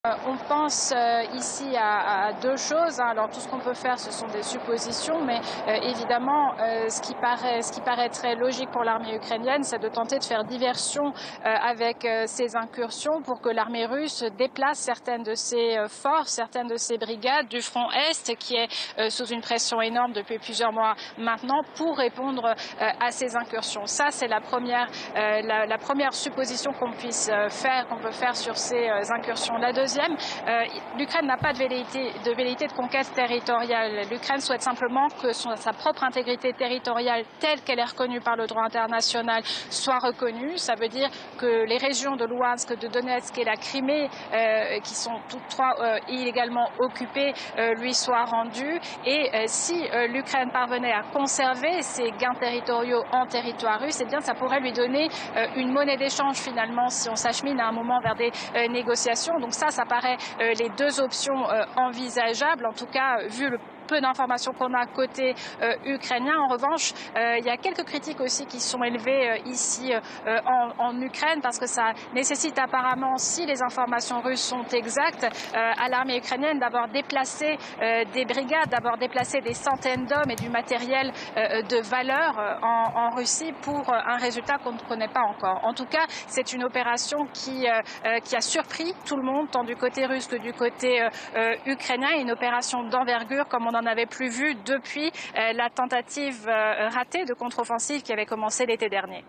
On pense ici à deux choses. Alors tout ce qu'on peut faire, ce sont des suppositions, mais évidemment, ce qui paraît très logique pour l'armée ukrainienne, c'est de tenter de faire diversion avec ces incursions pour que l'armée russe déplace certaines de ses forces, certaines de ses brigades du front Est, qui est sous une pression énorme depuis plusieurs mois maintenant, pour répondre à ces incursions. Ça, c'est la première supposition qu'on peut faire sur ces incursions. La deuxième, l'Ukraine n'a pas de velléité de conquête territoriale. L'Ukraine souhaite simplement que sa propre intégrité territoriale, telle qu'elle est reconnue par le droit international, soit reconnue. Ça veut dire que les régions de Louhansk, de Donetsk et la Crimée, qui sont toutes trois illégalement occupées, lui soient rendues. Et si l'Ukraine parvenait à conserver ses gains territoriaux en territoire russe, eh bien, ça pourrait lui donner une monnaie d'échange finalement si on s'achemine à un moment vers des négociations. Donc ça paraît les deux options envisageables, en tout cas vu le peu d'informations qu'on a côté ukrainien. En revanche, il y a quelques critiques aussi qui sont élevées ici en Ukraine, parce que ça nécessite apparemment, si les informations russes sont exactes, à l'armée ukrainienne d'avoir déplacé des brigades, d'avoir déplacé des centaines d'hommes et du matériel de valeur en Russie pour un résultat qu'on ne connaît pas encore. En tout cas, c'est une opération qui a surpris tout le monde, tant du côté russe que du côté ukrainien, une opération d'envergure comme on n'en avait plus vu depuis la tentative ratée de contre-offensive qui avait commencé l'été dernier.